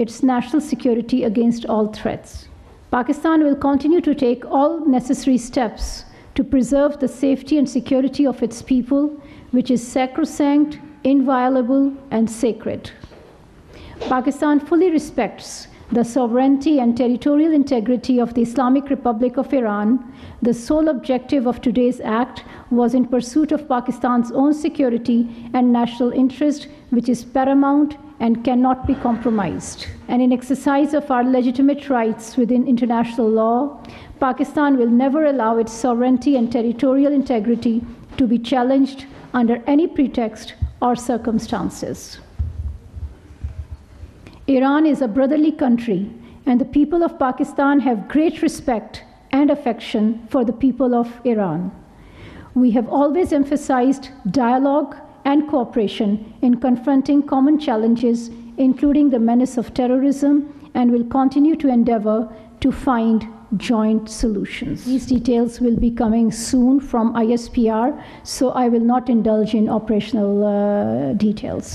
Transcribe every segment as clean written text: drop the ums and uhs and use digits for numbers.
its national security against all threats. Pakistan will continue to take all necessary steps to preserve the safety and security of its people, which is sacrosanct, inviolable, and sacred. Pakistan fully respects the sovereignty and territorial integrity of the Islamic Republic of Iran. The sole objective of today's act was in pursuit of Pakistan's own security and national interest, which is paramount and cannot be compromised. And in exercise of our legitimate rights within international law, Pakistan will never allow its sovereignty and territorial integrity to be challenged under any pretext or circumstances. Iran is a brotherly country, and the people of Pakistan have great respect and affection for the people of Iran. We have always emphasized dialogue and cooperation in confronting common challenges, including the menace of terrorism, and will continue to endeavor to find joint solutions. These details will be coming soon from ISPR, so I will not indulge in operational details.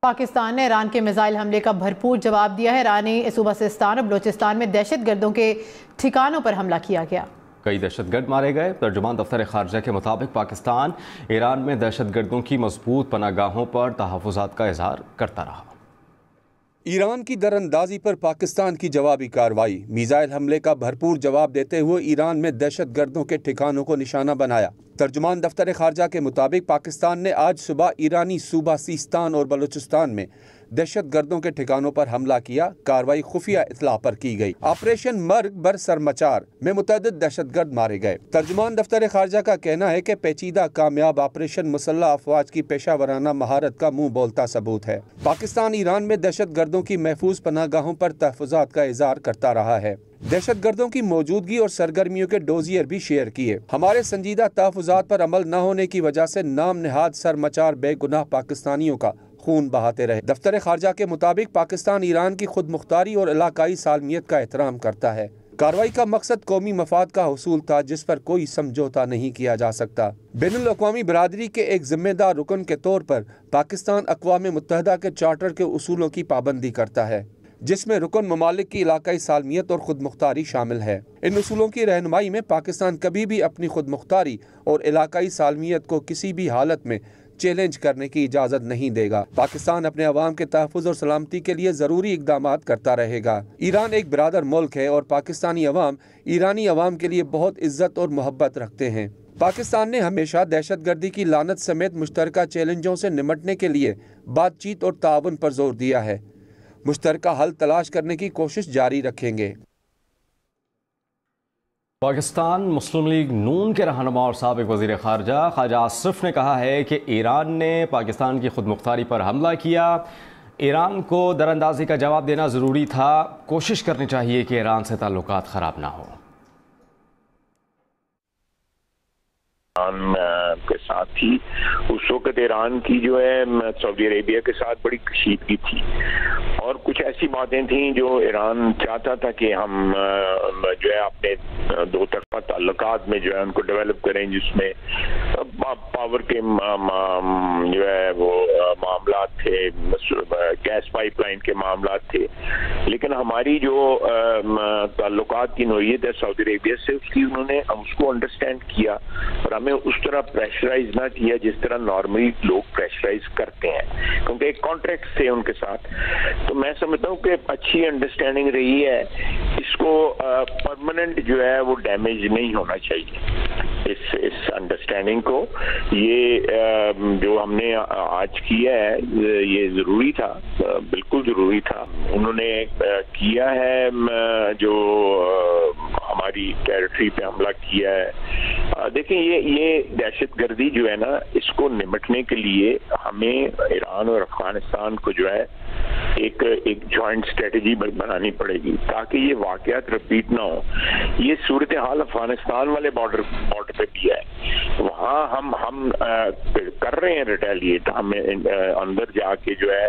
Pakistan نے ایران کے missile حملے کا بھرپور جواب دیا ہے۔ ایرانی صوبہ سیستان اور بلوچستان میں دہشت گردوں کے ٹھکانوں پر حملہ کیا گیا۔ کئی دہشت گرد مارے گئے۔ ترجمان دفتر خارجہ کے مطابق پاکستان ایران میں دہشت گردوں کی مضبوط پناہ گاہوں پر تحفظات کا اظہار کرتا رہا۔ ایران کی دراندازی پر پاکستان کی جوابی کارروائی۔ میزائل حملے کا بھرپور جواب دیتے ہوئے ایران میں دہشت گردوں کے ٹھکانوں کو نشانہ بنایا۔ ترجمان دفتر خارجہ کے مطابق پاکستان نے آج صبح ایرانی صوبہ سیستان اور بلوچستان میں دہشت گردوں کے ٹھکانوں پر حملہ کیا۔ کارروائی خفیہ اطلاع پر کی گئی۔ آپریشن مرگ بر سرمچار میں متعدد دہشت گرد مارے گئے۔ ترجمان دفتر خارجہ کا کہنا ہے کہ پیچیدہ کامیاب آپریشن مسلح افواج کی پیشہ ورانہ مہارت کا منہ بولتا ثبوت ہے۔ پاکستان ایران میں دہشت گردوں کی محفوظ پناہ گاہوں پر تحفظات کا اظہار کرتا رہا ہے۔ دہشت گردوں کی موجودگی اور سرگرمیوں کے ڈوزیئر بھی شیئر کیے۔ ہمارے سنجیدہ تحفظات پر عمل نہ ہونے کی وجہ سے نام نہاد سرمچار بے گناہ پاکستانیوں کا خون بہاتے رہے۔ دفتر خارجہ کے مطابق پاکستان ایران کی خود مختاری اور علاقائی سالمیت کا احترام کرتا ہے۔ کارروائی کا مقصد قومی مفاد کا حصول تھا، جس پر کوئی سمجھوتا نہیں کیا جا سکتا۔ بین الاقوامی برادری کے ایک ذمہ دار رکن کے طور پر پاکستان اقوام متحدہ کے چارٹر کے اصولوں کی پابندی کرتا ہے، جس میں رکن ممالک کی علاقائی سالمیت اور خود مختاری شامل ہے۔ ان اصولوں کی رہنمائی میں پاکستان کبھی بھی اپنی خود مختاری اور علاقائی سالمیت کو کسی بھی حالت میں چیلنج کرنے کی اجازت نہیں دے گا۔ پاکستان اپنے عوام کے تحفظ اور سلامتی کے لیے ضروری اقدامات کرتا رہے گا۔ ایران ایک برادر ملک ہے اور پاکستانی عوام ایرانی عوام کے لیے بہت عزت اور محبت رکھتے ہیں۔ پاکستان نے ہمیشہ دہشت گردی کی لعنت سمیت مشترکہ چیلنجوں سے نمٹنے کے لیے بات چیت اور تعاون پر زور دیا ہے۔ مشترکہ حل تلاش کرنے کی کوشش جاری رکھیں گے۔ پاکستان مسلم لیگ نون کے رہنما اور سابق وزیر خارجہ خواجہ آصف نے کہا ہے کہ ایران نے پاکستان کی خود مختاری پر حملہ کیا۔ ایران کو دراندازی کا جواب دینا ضروری تھا۔ کوشش کرنی چاہیے کہ ایران سے تعلقات خراب نہ ہوں۔ ایران کے ساتھ تھی اس وقت، ایران کی جو ہے سعودی عربیہ کے ساتھ بڑی کشیدگی تھی، اور کچھ ایسی باتیں تھیں جو ایران چاہتا تھا کہ ہم جو ہے اپنے دو طرفہ تعلقات میں جو ہے ان کو ڈیولپ کریں، جس میں پاور کے جو ہے وہ معاملات تھے، گیس پائپ لائن کے معاملات تھے، لیکن ہماری جو تعلقات کی نوعیت ہے سعودی عربیہ سے، اس کی انہوں نے اس کو انڈرسٹینڈ کیا اور ہمیں اس طرح پریشرائز نہ کیا جس طرح نارملی لوگ پریشرائز کرتے ہیں، کیونکہ ایک کانٹریکٹ تھے ان کے ساتھ۔ تو میں سمجھتا ہوں کہ اچھی انڈرسٹینڈنگ رہی ہے، اس کو پرماننٹ جو ہے وہ ڈیمیج نہیں ہونا چاہیے اس انڈرسٹینڈنگ کو۔ یہ جو ہم نے آج کیا ہے یہ ضروری تھا، بالکل ضروری تھا۔ انہوں نے کیا ہے جو ہماری ٹیریٹری پہ حملہ کیا ہے۔ دیکھیں یہ دہشت گردی جو ہے نا، اس کو نمٹنے کے لیے ہمیں ایران اور افغانستان کو جو ہے ایک جوائنٹ اسٹریٹجی بنانی پڑے گی تاکہ یہ واقعات رپیٹ نہ ہو۔ یہ صورتحال افغانستان والے بارڈر پہ بھی ہے، وہاں ہم کر رہے ہیں ریٹیلیٹ، ہم اندر جا کے جو ہے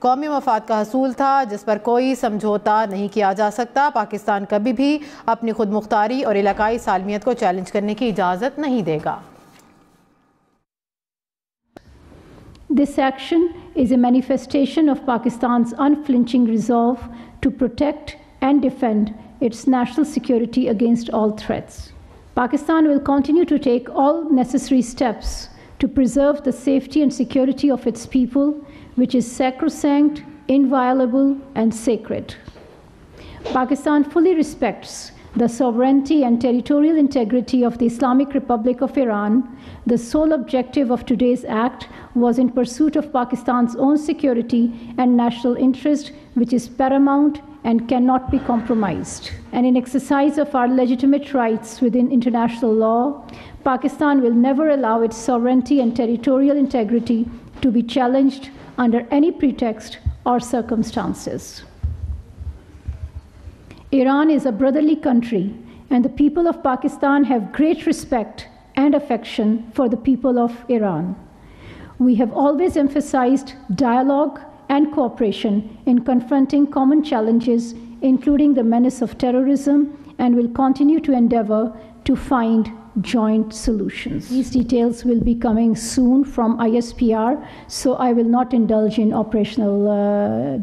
قومی مفاد کا حصول تھا جس پر کوئی سمجھوتا نہیں کیا جا سکتا۔ پاکستان کبھی بھی اپنی خود مختاری اور علاقائی سالمیت کو چیلنج کرنے کی اجازت نہیں دے گا۔ This action is a manifestation of Pakistan's unflinching resolve to protect and defend its national security against all threats. Pakistan will continue to take all necessary steps to preserve the safety and security of its people, which is sacrosanct, inviolable, and sacred. Pakistan fully respects the sovereignty and territorial integrity of the Islamic Republic of Iran. The sole objective of today's act was in pursuit of Pakistan's own security and national interest, which is paramount and cannot be compromised. And in exercise of our legitimate rights within international law, Pakistan will never allow its sovereignty and territorial integrity to be challenged under any pretext or circumstances. Iran is a brotherly country, and the people of Pakistan have great respect and affection for the people of Iran. We have always emphasized dialogue and cooperation in confronting common challenges, including the menace of terrorism, and will continue to endeavor to find joint solutions. These details will be coming soon from ISPR, so I will not indulge in operational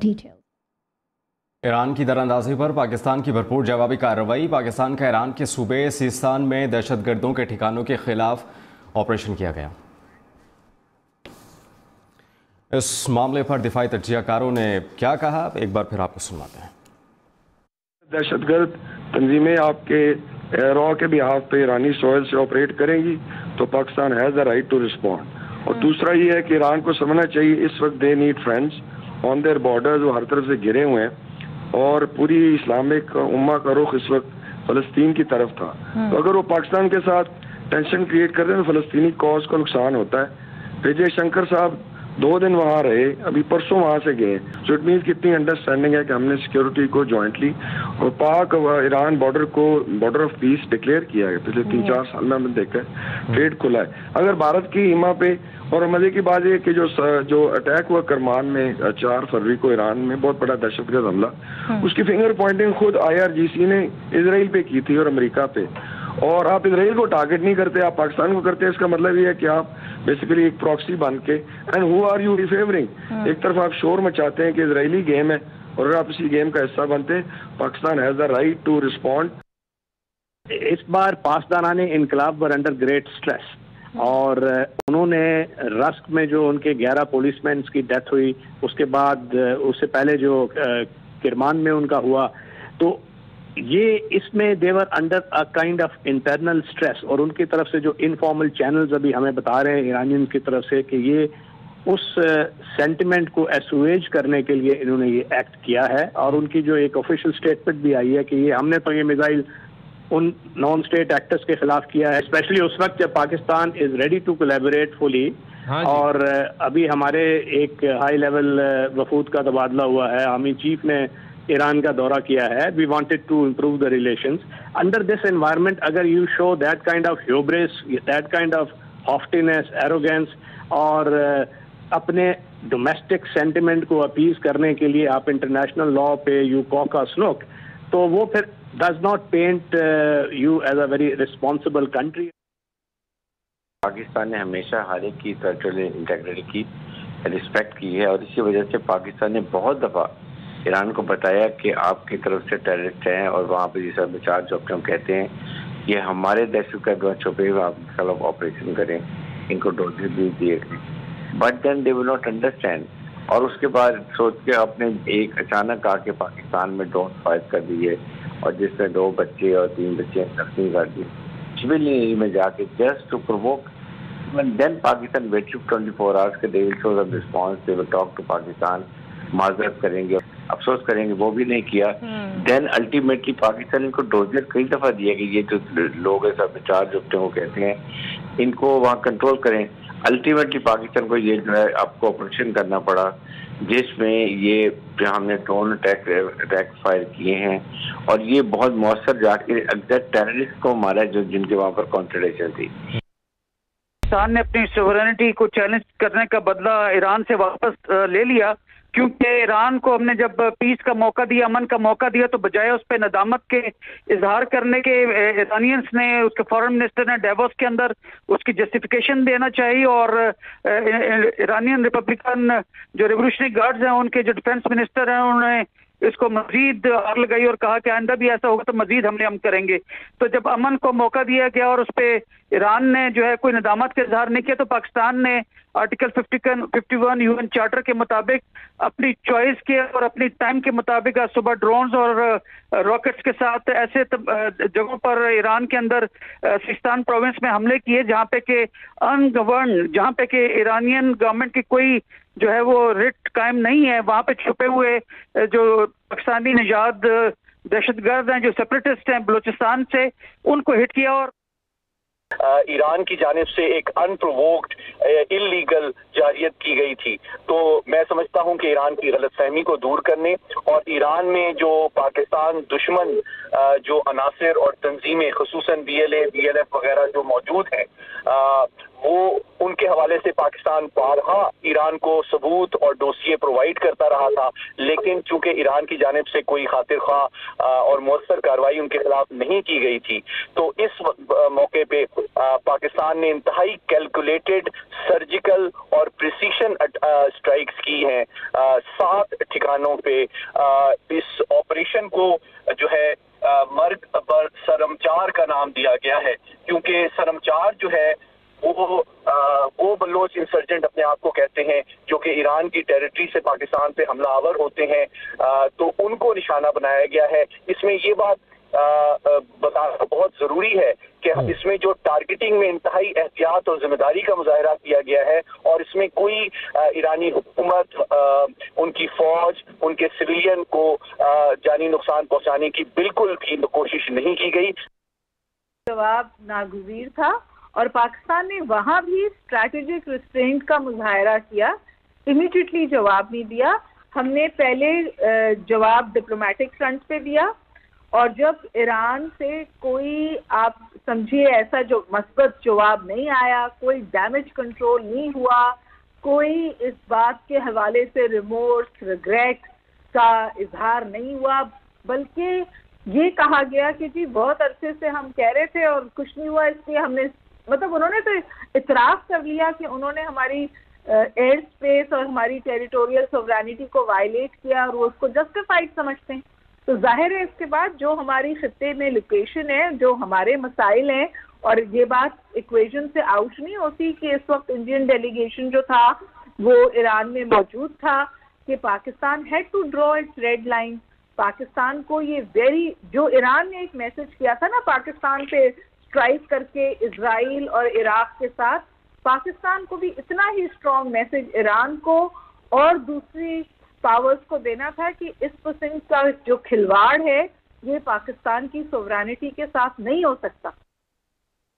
details. Iran کی دراندازی پر پاکستان کی بھرپور جوابی کارروائی۔ پاکستان کا ایران کے صوبے سیستان میں دہشت گردوں کے ٹھکانوں کے خلاف آپریشن کیا گیا۔ اس معاملے پر دفاعی تجزیہ کاروں نے کیا کہا، ایک بار پھر آپ کو سنواتے ہیں۔ دہشت گرد تنظیمیں آپ کے را کے بہاف پہ ایرانی سوئل سے آپریٹ کریں گی تو Pakistan has the right to respond. اور دوسرا یہ ہے کہ ایران کو سمجھنا چاہیے اس وقت they need friends on their borders, وہ ہر طرف سے گھرے ہوئے ہیں اور پوری اسلامک امہ کا رخ اس وقت فلسطین کی طرف تھا، تو اگر وہ پاکستان کے ساتھ ٹینشن کریٹ کر دیں تو فلسطینی کاز کو نقصان ہوتا ہے۔ وجے شنکر صاحب 2 دن وہاں رہے، ابھی پرسوں وہاں سے گئے، سو اٹ مینس کتنی انڈرسٹینڈنگ ہے کہ ہم نے سیکورٹی کو جوائنٹلی اور پاک ایران بارڈر کو بارڈر آف پیس ڈکلیئر کیا ہے۔ پچھلے 3-4 سال میں ہم نے دیکھا ہے ٹریڈ کھلا ہے۔ اگر بھارت کی ایما پہ، اور مزے کی بات یہ کہ جو اٹیک ہوا کرمان میں 4 فروری کو ایران میں، بہت بڑا دہشت گرد حملہ، اس کی فنگر پوائنٹنگ خود IRGC نے اسرائیل پہ کی تھی اور امریکہ پہ، اور آپ اسرائیل کو ٹارگٹ نہیں کرتے، آپ پاکستان کو کرتے ہیں۔ اس کا مطلب یہ ہے کہ آپ بیسیکلی ایک پراکسی بن کے and who are you favouring, ایک طرف آپ شور مچاتے ہیں کہ اسرائیلی گیم ہے، اور اگر آپ اسی گیم کا حصہ بنتے، Pakistan has the right to respond. اس بار پاسداران انقلاب ور انڈر گریٹ اسٹریس، اور انہوں نے رسک میں جو ان کے 11 پولیس مینس کی ڈیتھ ہوئی، اس کے بعد اس سے پہلے جو کرمان میں ان کا ہوا، تو یہ اس میں they're under a kind of internal stress, اور ان کی طرف سے جو انفارمل چینلز ابھی ہمیں بتا رہے ہیں ایرانین کی طرف سے کہ یہ اس سینٹیمنٹ کو ایسویج کرنے کے لیے انہوں نے یہ ایکٹ کیا ہے، اور ان کی جو ایک آفیشیل اسٹیٹمنٹ بھی آئی ہے کہ یہ ہم نے تو یہ میزائل ان نان اسٹیٹ ایکٹرز کے خلاف کیا ہے، اسپیشلی اس وقت جب Pakistan is ready to collaborate fully. اور ابھی ہمارے ایک ہائی لیول وفود کا تبادلہ ہوا ہے، آرمی چیف نے ایران کا دورہ کیا ہے۔ We wanted to improve the relations under this environment. اگر you show that kind of hubris, that kind of haughtiness, arrogance, اور اپنے ڈومیسٹک سینٹیمنٹ کو اپیز کرنے کے لیے آپ انٹرنیشنل لا پہ یو کاک اے سنوک، تو وہ پھر does not paint you as a very responsible country۔ Pakistan نے ہمیشہ ہر ایک کی ٹیریٹوریل انٹیگریٹی کی رسپیکٹ کی ہے، اور اسی وجہ سے پاکستان نے بہت دفعہ ایران کو بتایا کہ آپ کی طرف سے ٹیررسٹ ہیں، اور وہاں پہ جسے بچار جو ہم کہتے ہیں یہ ہمارے دہشت گرد چھپے ہوئے، آپ کے خلاف آپریشن کریں، ان کو ڈوزز بھی دیے گئے، but then they will not understand. اور اس کے بعد سوچ کے آپ نے ایک اچانک آ کے پاکستان میں ڈرون فائر کر دیے، اور جس میں 2 بچے اور 3 بچے زخمی کر دیے سول ایریا میں جا کے، just to provoke. Then Pakistan wait 24 hours کے they will show some response, they will talk to Pakistan, معذرت کریں گے، افسوس کریں گے، وہ بھی نہیں کیا۔ دین الٹیمیٹلی پاکستان ان کو ڈوزر کئی دفعہ دیا کہ یہ جو لوگ سب چارج ہوتے ہیں وہ کہتے ہیں ان کو وہاں کنٹرول کریں۔ الٹیمیٹلی پاکستان کو یہ جو ہے آپ کو آپریشن کرنا پڑا، جس میں یہ ہم نے ڈرون اٹیک فائر کیے ہیں، اور یہ بہت مؤثر جا کے ایگزیکٹ ٹیررسٹ کو مارا جو جن کے وہاں پر کانٹرڈکشن تھی۔ پاکستان نے اپنی سوورنٹی کو چیلنج کرنے کا بدلہ ایران سے واپس لے لیا، کیونکہ ایران کو ہم نے جب پیس کا موقع دیا، امن کا موقع دیا، تو بجائے اس پہ ندامت کے اظہار کرنے کے ایرانینس نے، اس کے فارن منسٹر نے ڈیووس کے اندر اس کی جسٹیفیکیشن دینا چاہیے، اور ایرانین ریپبلکن جو ریولیوشنری گارڈز ہیں ان کے جو ڈیفنس منسٹر ہیں انہوں نے اس کو مزید آگ لگائی اور کہا کہ آئندہ بھی ایسا ہوگا تو مزید حملے ہم کریں گے۔ تو جب امن کو موقع دیا گیا اور اس پہ ایران نے جو ہے کوئی ندامت کا اظہار نہیں کیا، تو پاکستان نے آرٹیکل 51 UN چارٹر کے مطابق اپنی چوائس کے اور اپنی ٹائم کے مطابق آج صبح ڈرونز اور راکٹس کے ساتھ ایسے جگہوں پر ایران کے اندر سیستان پروونس میں حملے کیے جہاں پہ کہ ان گورن، جہاں پہ کہ ایرانین گورنمنٹ کی کوئی جو ہے وہ رٹ قائم نہیں ہے، وہاں پہ چھپے ہوئے جو پاکستانی نژاد دہشت گرد ہیں، جو سیپریٹسٹ ہیں بلوچستان سے، ان کو ہٹ کیا۔ اور ایران کی جانب سے ایک انپرووکڈ اللیگل جارحیت کی گئی تھی۔ تو میں سمجھتا ہوں کہ ایران کی غلط فہمی کو دور کرنے اور ایران میں جو پاکستان دشمن جو عناصر اور تنظیمیں خصوصاً BLA BLF وغیرہ جو موجود ہیں، وہ ان کے حوالے سے پاکستان بارہا ایران کو ثبوت اور ڈوسیے پرووائڈ کرتا رہا تھا، لیکن چونکہ ایران کی جانب سے کوئی خاطر خواہ اور مؤثر کارروائی ان کے خلاف نہیں کی گئی تھی، تو اس موقع پہ پاکستان نے انتہائی کیلکولیٹڈ سرجیکل اور پریسیشن اسٹرائکس کی ہیں 7 ٹھکانوں پہ۔ اس آپریشن کو جو ہے مرگ پر سرمچار کا نام دیا گیا ہے، کیونکہ سرمچار جو ہے وہ بلوچ انسرجنٹ اپنے آپ کو کہتے ہیں جو کہ ایران کی ٹیریٹری سے پاکستان پہ حملہ آور ہوتے ہیں، تو ان کو نشانہ بنایا گیا ہے۔ اس میں یہ بات بتانا بہت ضروری ہے کہ اس میں جو ٹارگیٹنگ میں انتہائی احتیاط اور ذمہ داری کا مظاہرہ کیا گیا ہے، اور اس میں کوئی ایرانی حکومت، ان کی فوج، ان کے سویلین کو جانی نقصان پہنچانے کی بالکل بھی کوشش نہیں کی گئی۔ جواب ناگزیر تھا اور پاکستان نے وہاں بھی اسٹریٹجک ریسٹرینٹ کا مظاہرہ کیا، امیڈیٹلی جواب نہیں دیا۔ ہم نے پہلے جواب ڈپلومیٹک فرنٹ پہ دیا، اور جب ایران سے کوئی آپ سمجھیے ایسا جو مثبت جواب نہیں آیا، کوئی ڈیمیج کنٹرول نہیں ہوا، کوئی اس بات کے حوالے سے ریمورس، ریگریٹ کا اظہار نہیں ہوا، بلکہ یہ کہا گیا کہ جی بہت عرصے سے ہم کہہ رہے تھے اور کچھ نہیں ہوا، اس لیے ہم نے مطلب انہوں نے تو اعتراف کر لیا کہ انہوں نے ہماری ایئر اسپیس اور ہماری ٹیریٹوریل سوورینٹی کو وائلیٹ کیا، اور وہ اس کو جسٹیفائڈ سمجھتے ہیں۔ تو ظاہر ہے اس کے بعد جو ہماری خطے میں لوکیشن ہے، جو ہمارے مسائل ہیں، اور یہ بات ایکویژن سے آؤٹ نہیں ہوتی کہ اس وقت انڈین ڈیلیگیشن جو تھا وہ ایران میں موجود تھا، کہ Pakistan had to draw its red line. Pakistan کو یہ جو ایران نے ایک میسج کیا تھا نا پاکستان پہ اسٹرائک کر کے اسرائیل اور عراق کے ساتھ، پاکستان کو بھی اتنا ہی اسٹرانگ میسج ایران کو اور دوسری پاورز کو دینا تھا کہ اس قسم کا جو کھلواڑ ہے یہ پاکستان کی سوورینٹی کے ساتھ نہیں ہو سکتا۔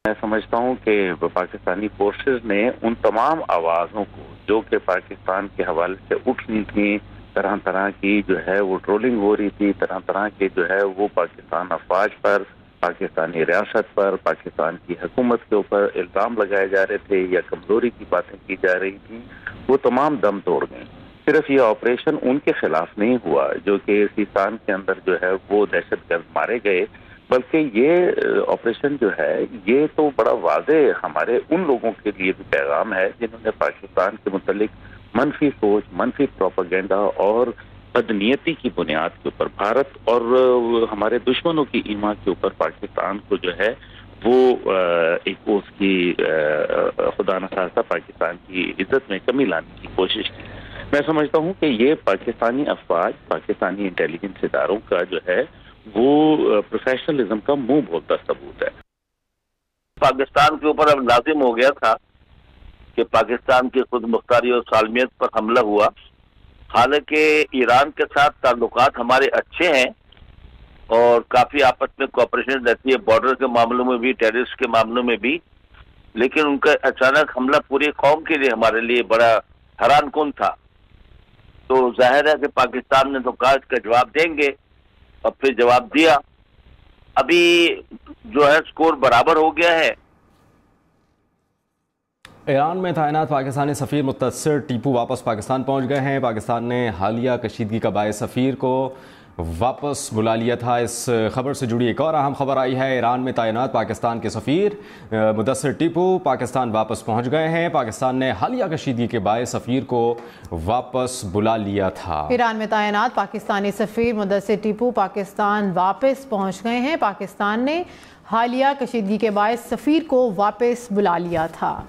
میں سمجھتا ہوں کہ پاکستانی فورسز نے ان تمام آوازوں کو جو کہ پاکستان کے حوالے سے اٹھ رہی تھیں، طرح طرح کی جو ہے وہ ٹرولنگ ہو رہی تھی، طرح طرح کے جو ہے وہ پاکستان افواج پر، پاکستانی ریاست پر، پاکستان کی حکومت کے اوپر الزام لگائے جا رہے تھے یا کمزوری کی باتیں کی جا رہی تھیں، وہ تمام دم توڑ گئیں۔ صرف یہ آپریشن ان کے خلاف نہیں ہوا جو کہ سیستان کے اندر جو ہے وہ دہشت گرد مارے گئے، بلکہ یہ آپریشن جو ہے یہ تو بڑا واضح ہمارے ان لوگوں کے لیے بھی پیغام ہے جنہوں نے پاکستان کے متعلق منفی سوچ، منفی پروپیگنڈا اور بدنیتی کی بنیاد کے اوپر بھارت اور ہمارے دشمنوں کی ایما کے اوپر پاکستان کو جو ہے وہ ایک اس کی خدا نخواستہ پاکستان کی عزت میں کمی لانے کی کوشش کی۔ میں سمجھتا ہوں کہ یہ پاکستانی افواج، پاکستانی انٹیلیجنس اداروں کا جو ہے وہ پروفیشنلزم کا منہ بولتا ثبوت ہے۔ پاکستان کے اوپر اب لازم ہو گیا تھا کہ پاکستان کی خود مختاری اور سالمیت پر حملہ ہوا۔ حالانکہ ایران کے ساتھ تعلقات ہمارے اچھے ہیں اور کافی آپس میں کوآپریشن رہتی ہے، بارڈر کے معاملوں میں بھی، ٹیررسٹ کے معاملوں میں بھی، لیکن ان کا اچانک حملہ پوری قوم کے لیے ہمارے لیے بڑا حیران کن تھا۔ تو ظاہر ہے کہ پاکستان نے تو کہا اس کا جواب دیں گے، اور پھر جواب دیا۔ ابھی جو ہے سکور برابر ہو گیا ہے۔ ایران میں تعینات پاکستانی سفیر متصر ٹیپو واپس پاکستان پہنچ گئے ہیں۔ پاکستان نے حالیہ کشیدگی کا باعث سفیر کو واپس بلا لیا تھا۔ اس خبر سے جڑی ایک اور اہم خبر آئی ہے۔ ایران میں تعینات پاکستان کے سفیر مدثر ٹیپو پاکستان واپس پہنچ گئے ہیں۔ پاکستان نے حالیہ کشیدگی کے باعث سفیر کو واپس بلا لیا تھا۔ ایران میں تعینات پاکستانی سفیر مدثر ٹیپو پاکستان واپس پہنچ گئے ہیں۔ پاکستان نے حالیہ کشیدگی کے باعث سفیر کو واپس بلا لیا تھا۔